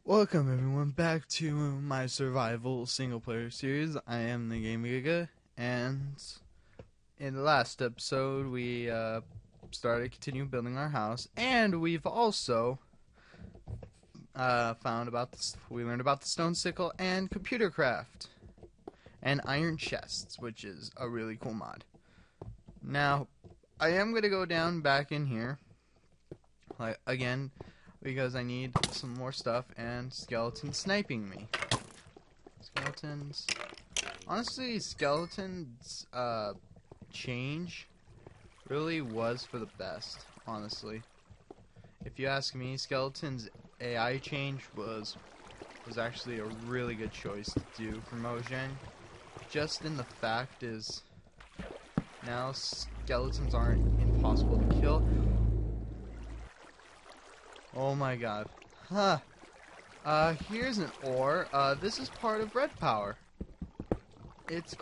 Welcome everyone back to my survival single player series. I am the GamingGiga, and in the last episode we continue building our house, and we've also we learned about the stone sickle and computer craft and iron chests, which is a really cool mod. Now I am gonna go down back in here again, because I need some more stuff and skeletons sniping me. Skeletons. Honestly, skeletons change really was for the best, honestly. If you ask me, skeletons AI change was actually a really good choice to do for Mojang. Just in the fact is now skeletons aren't impossible to kill. Oh my god. Huh. Here's an ore. This is part of red power. It's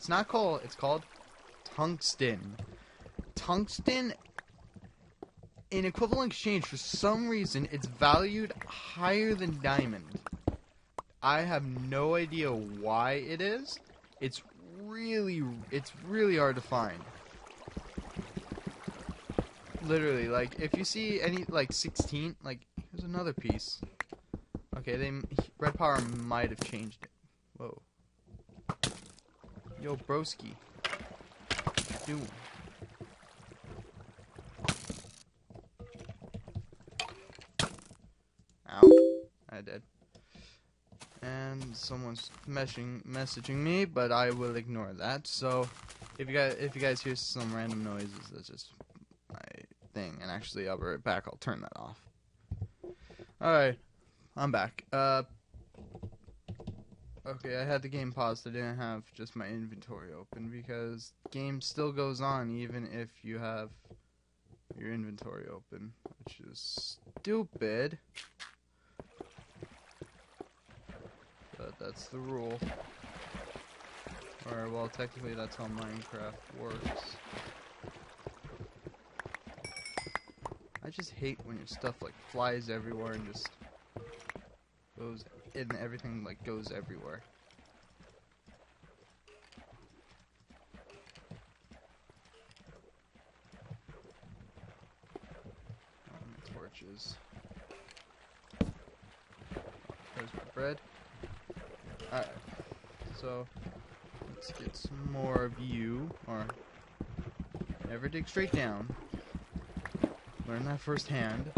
not coal, it's called tungsten. Tungsten, in equivalent exchange, for some reason, it's valued higher than diamond. I have no idea why it is. It's really hard to find. Literally, like, if you see any, like, 16, like, here's another piece. Okay, red power might have changed it. Whoa. Yo, broski. What you doing? Ow. I did. And someone's messaging me, but I will ignore that. So, if you guys hear some random noises, that's just my thing. And actually, I'll be right back. I'll turn that off. Alright, I'm back. Okay, I had the game paused. I didn't have just my inventory open because game still goes on even if you have your inventory open, which is stupid. But that's the rule. Or, well, technically that's how Minecraft works. I just hate when your stuff like flies everywhere and just goes, and everything like goes everywhere. My torches. There's my bread. Alright, so let's get some more of you, or never dig straight down. Learn that firsthand.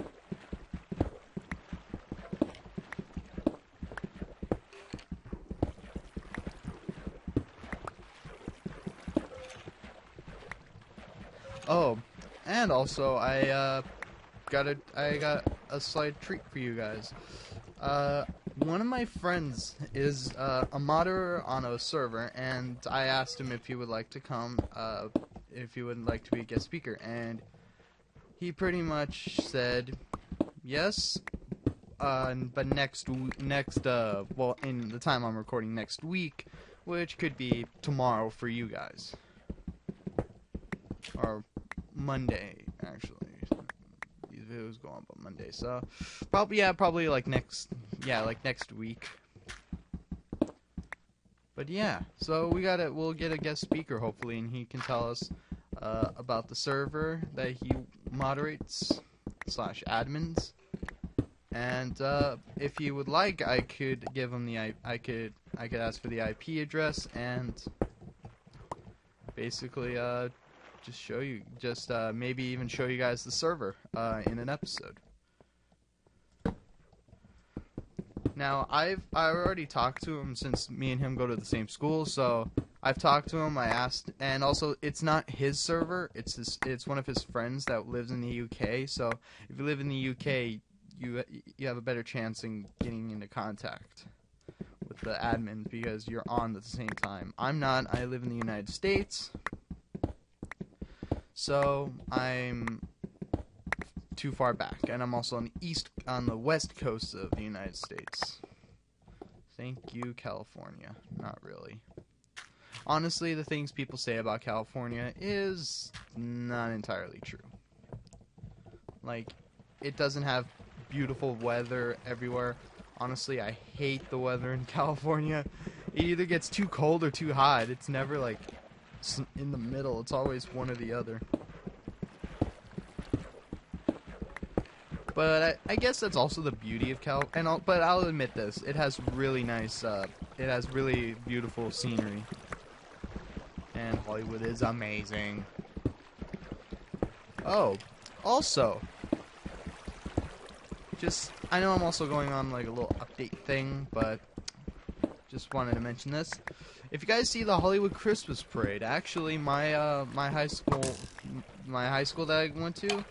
Oh, and also I got a slight treat for you guys. One of my friends is a moderator on a server, and I asked him if he would like to come, if he would like to be a guest speaker, and he pretty much said yes, but well, in the time I'm recording, next week, which could be tomorrow for you guys, or Monday, actually. These videos go up on Monday, so probably like next week. But yeah, so we'll get a guest speaker hopefully, and he can tell us about the server that he moderates / admins, and if he would like, I could give him I could ask for the IP address and basically maybe even show you guys the server in an episode. Now, I already talked to him since me and him go to the same school, so I've talked to him. I asked, and also it's not his server; it's one of his friends that lives in the UK. So if you live in the UK, you have a better chance in getting into contact with the admin because you're on at the same time. I'm not. I live in the United States, so I'm too far back, and I'm also on the west coast of the United States. Thank you, California. Not really. Honestly, the things people say about California is not entirely true. Like, it doesn't have beautiful weather everywhere. Honestly, I hate the weather in California. It either gets too cold or too hot. It's never like in the middle. It's always one or the other. But I guess that's also the beauty of California. But I'll admit this: it has really nice, it has really beautiful scenery, and Hollywood is amazing. Oh, also, I know I'm also going on like a little update thing, but just wanted to mention this. If you guys see the Hollywood Christmas Parade, actually, my high school that I went to,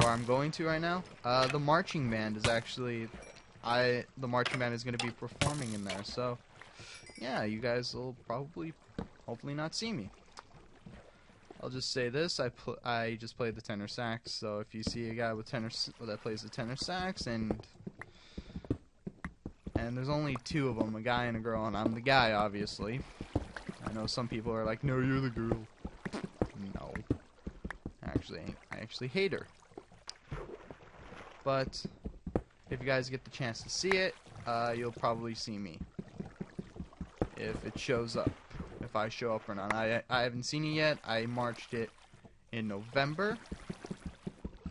or I'm going to right now, the marching band is actually, the marching band is going to be performing in there. So, yeah, you guys will hopefully not see me. I'll just say this: I just played the tenor sax. So if you see a guy with that plays the tenor sax, and there's only two of them, a guy and a girl, and I'm the guy, obviously. I know some people are like, "No, you're the girl." No, I actually hate her. But if you guys get the chance to see it, you'll probably see me if it shows up. If I show up or not. I haven't seen it yet. I marched it in November.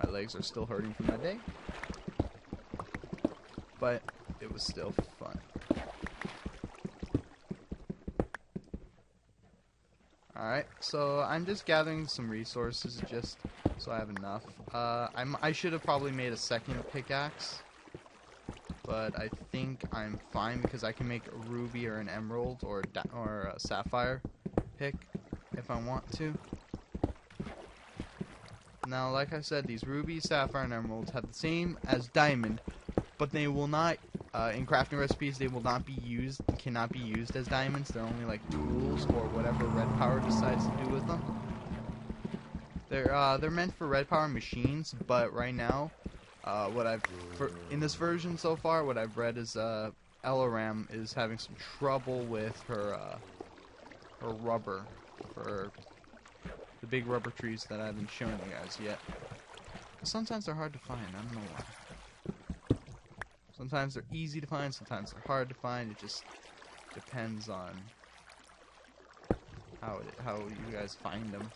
My legs are still hurting from that day. But it was still fun. Alright, so I'm just gathering some resources just so I have enough. I should have probably made a second pickaxe. But I think I'm fine because I can make a ruby or an emerald or a sapphire pick if I want to. Now, like I said, these rubies, sapphire, and emeralds have the same as diamond, but they will not, in crafting recipes, they will not be used, cannot be used as diamonds. They're only like tools or whatever Red Power decides to do with them. They're meant for Red Power machines, but right now, in this version so far, what I've read is Elaram is having some trouble with her rubber, for the big rubber trees that I haven't shown you guys yet. Sometimes they're hard to find. I don't know why. Sometimes they're easy to find. Sometimes they're hard to find. It just depends on how you guys find them.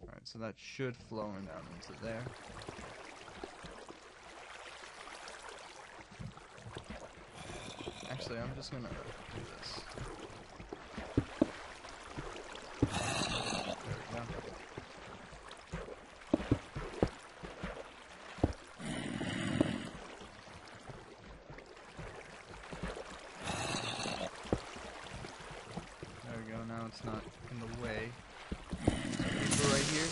Alright, so that should flow down into there. Actually, I'm just gonna do this. There we go. There we go, now it's not in the way. So right here.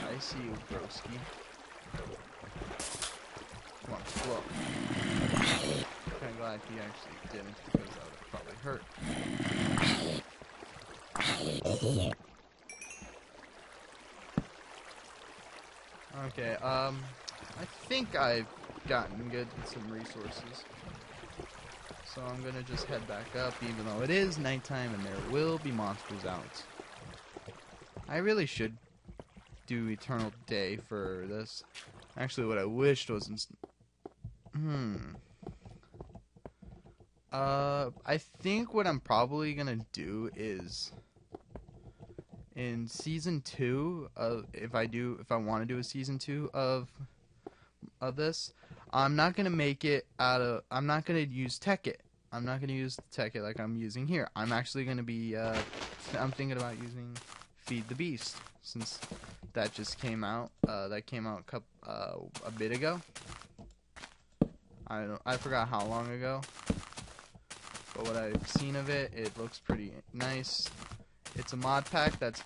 I see you, broski. Come on, flow. Kinda glad he actually didn't, because that would probably hurt. Okay, I think I've gotten good with some resources. So I'm gonna just head back up, even though it is nighttime and there will be monsters out. I really should do Eternal Day for this. Actually, what I wished was I think what I'm probably gonna do is in season 2, if I want to do a season 2 of this, I'm not gonna make it I'm not gonna use Tekkit. I'm not gonna use Tekkit like I'm using here. I'm actually gonna be I'm thinking about using Feed the Beast, since that just came out. That came out a bit ago. I forgot how long ago. But what I've seen of it, it looks pretty nice. It's a mod pack that's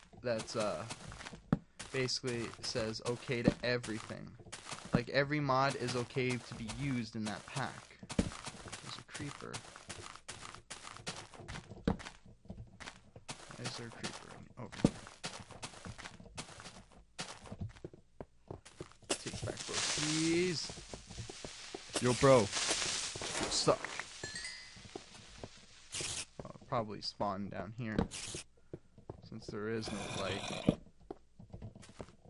basically says okay to everything. Like every mod is okay to be used in that pack. There's a creeper. Why is there a creeper over here? Take back those keys. Yo, bro. You suck. I'll probably spawn down here, since there is no light.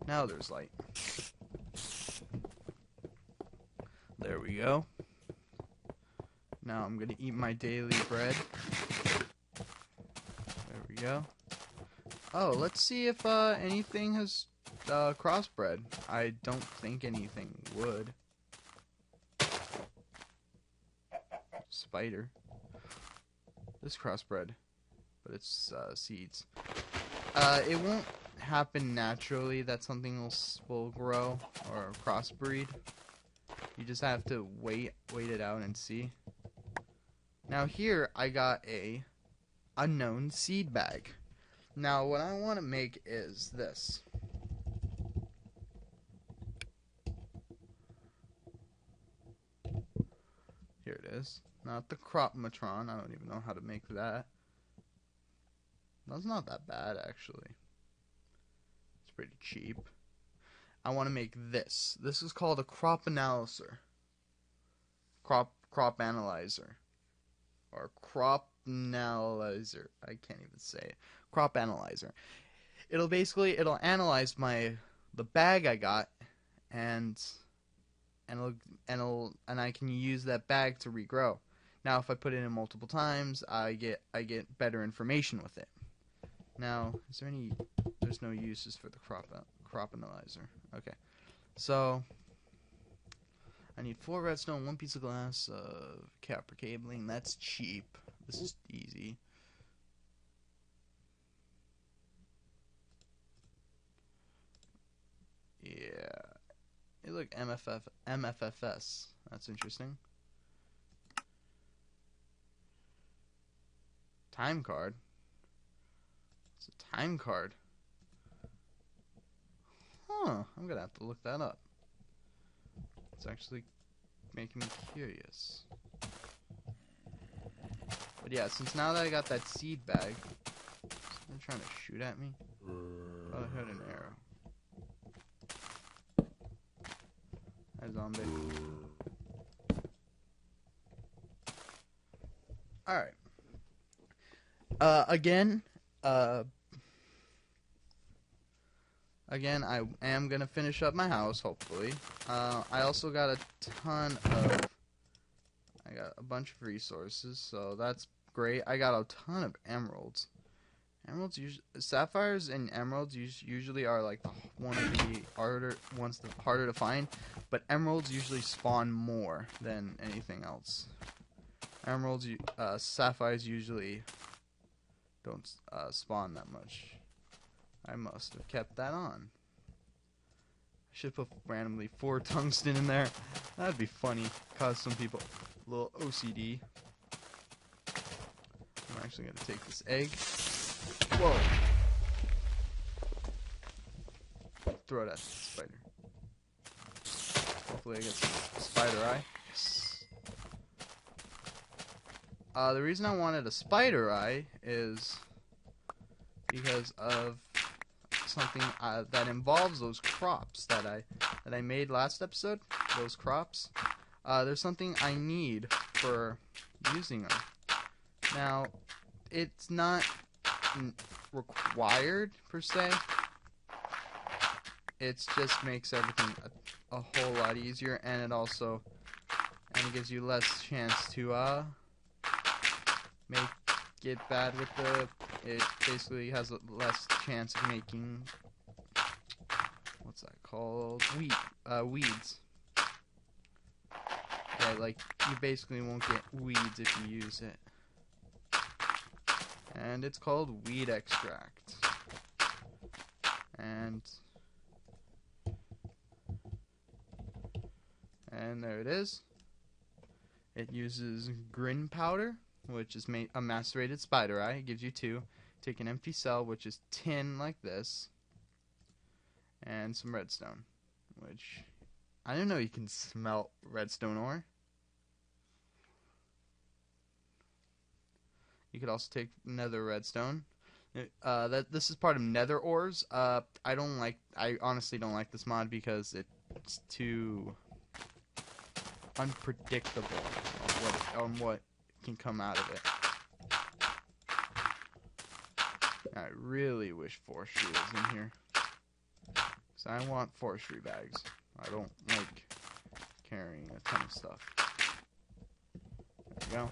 Now there's light. There we go. Now I'm gonna eat my daily bread. There we go. Oh, let's see if anything has crossbred. I don't think anything would. Spider. This crossbred, but it's seeds. It won't happen naturally that something will grow or crossbreed. You just have to wait it out and see. Now here I got a unknown seed bag. Now what I want to make is this. Here it is. Not the Cropmatron. I don't even know how to make that. That's not that bad actually. It's pretty cheap. I want to make this. This is called a crop analyzer. Crop analyzer. Or crop analyzer. I can't even say it. Crop analyzer. It'll analyze the bag I got and I can use that bag to regrow. Now if I put it in multiple times, I get better information with it. Now, there's no uses for the crop analyzer. Okay. So I need 4 redstone, 1 piece of glass, copper cabling. That's cheap. This is easy. Yeah. Hey, look, MFFS. That's interesting. Time card. It's a time card. Huh. I'm gonna have to look that up. It's actually making me curious. But yeah, since now that I got that seed bag, they're trying to shoot at me. Oh, I heard an arrow. Hi, zombie. Alright. Again, I am gonna finish up my house, hopefully. I also got I got a bunch of resources, so that's great. I got a ton of emeralds. Sapphires and emeralds usually are like one of the harder to find, but emeralds usually spawn more than anything else. Sapphires usually don't spawn that much. I must have kept that on. I should put randomly 4 tungsten in there. That'd be funny. Cause some people a little OCD. I'm actually gonna take this egg. Whoa! Throw it at the spider. Hopefully I get some spider eye. Yes. The reason I wanted a spider eye is because of something that involves those crops that I made last episode. Those crops. There's something I need for using them. Now, it's not required per se. It just makes everything a whole lot easier, and it gives you less chance to get bad with it basically has a less chance of making, what's that called, weeds. Yeah, like you basically won't get weeds if you use it. And it's called weed extract. And there it is. It uses grin powder, which is a macerated spider eye. It gives you 2. Take an empty cell, which is tin like this, and some redstone, which I didn't know you can smelt redstone ore. You could also take nether redstone. This is part of nether ores. I honestly don't like this mod because it's too unpredictable on what can come out of it. I really wish Forestry was in here, because So I want forestry bags. I don't like carrying a ton of stuff. There we go.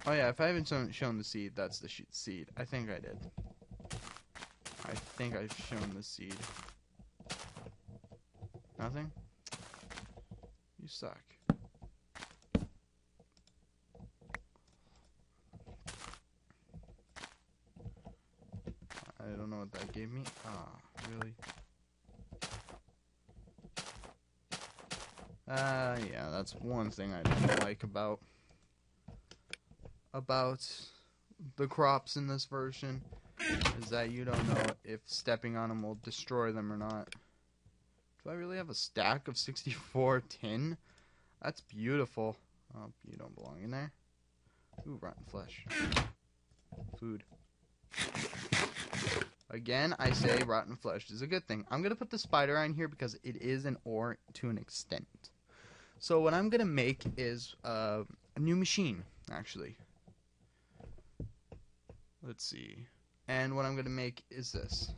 Oh yeah, if I haven't shown the seed, that's the seed. I think I did. I think I've shown the seed. Nothing? You suck. I don't know what that gave me. Ah, really? Yeah, that's one thing I don't like about the crops in this version, is that you don't know if stepping on them will destroy them or not. Do I really have a stack of 64 tin? That's beautiful. Oh, you don't belong in there. Ooh, rotten flesh. Food. Again, I say rotten flesh is a good thing. I'm going to put the spider on here because it is an ore to an extent. So what I'm going to make is a new machine, actually. Let's see. And what I'm going to make is this.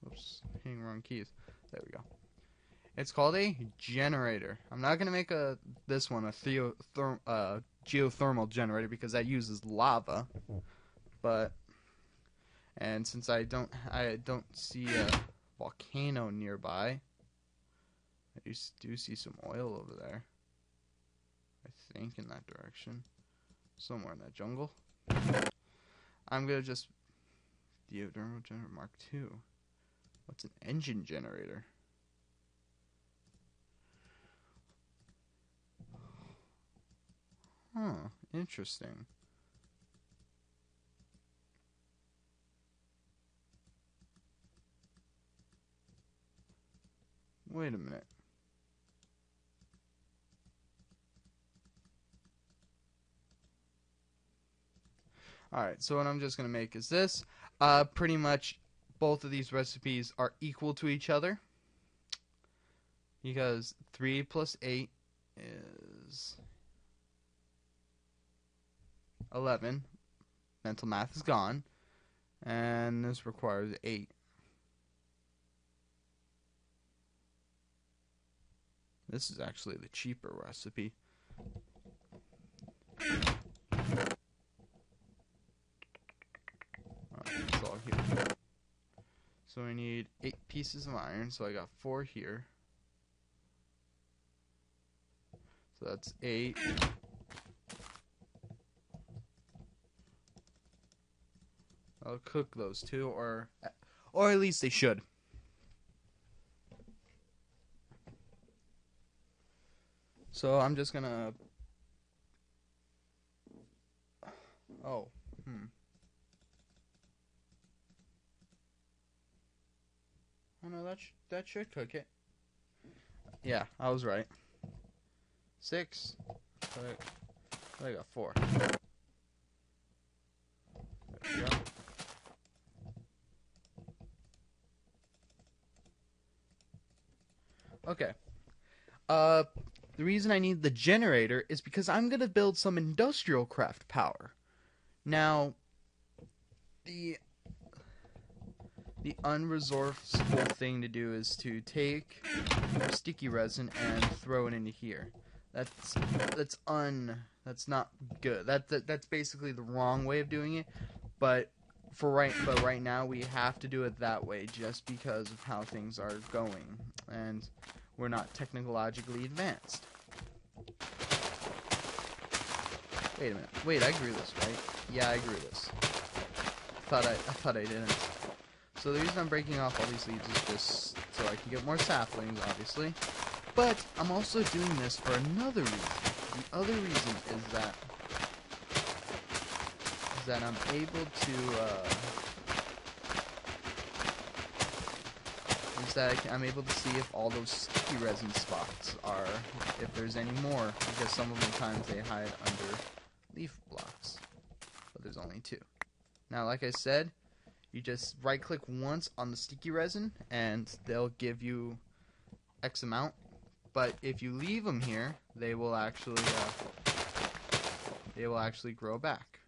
Oops, hitting wrong keys. There we go. It's called a generator. I'm not going to make this one a geothermal generator because that uses lava. And since I don't see a volcano nearby, I do see some oil over there. I think in that direction, somewhere in that jungle. I'm gonna just geothermal generator Mark II. What's an engine generator? Huh, interesting. Wait a minute. Alright, so what I'm just going to make is this. Pretty much both of these recipes are equal to each other, because 3 plus 8 is 11. Mental math is gone. And this requires 8. This is actually the cheaper recipe. It's all here. So we need 8 pieces of iron, so I got 4 here. So that's 8. I'll cook those 2, or at least they should. So I'm just gonna... Oh, Oh no, that should cook it. Yeah, I was right. 6. I got 4. There we go. Okay. The reason I need the generator is because I'm gonna build some industrial craft power. Now, the unresourceful thing to do is to take sticky resin and throw it into here. That's not good. That's basically the wrong way of doing it. But right now we have to do it that way just because of how things are going, and we're not technologically advanced. Wait a minute. Wait, I grew this, right? Yeah, I grew this. I thought I didn't. So the reason I'm breaking off all these leaves is just so I can get more saplings, obviously. But I'm also doing this for another reason. The other reason is that I'm able to I'm able to see if all those sticky resin spots are, if there's any more, because some of the times they hide under leaf blocks, but there's only 2. Now, like I said, you just right click once on the sticky resin and they'll give you X amount, but if you leave them here, they will actually grow back.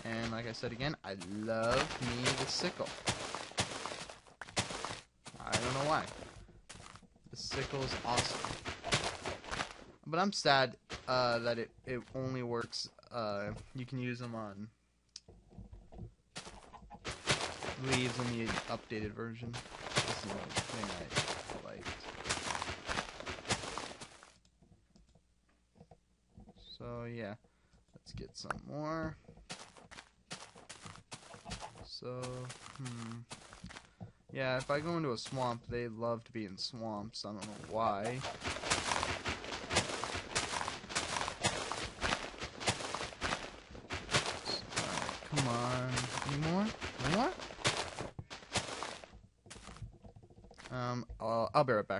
And like I said again, I love me the sickle. I don't know why. The sickle is awesome. But I'm sad that it only works, you can use them on leaves in the updated version. This is the only thing I liked. So yeah, let's get some more. So, yeah, if I go into a swamp, they love to be in swamps. I don't know why. Alright, come on. Any more? More? I'll be right back.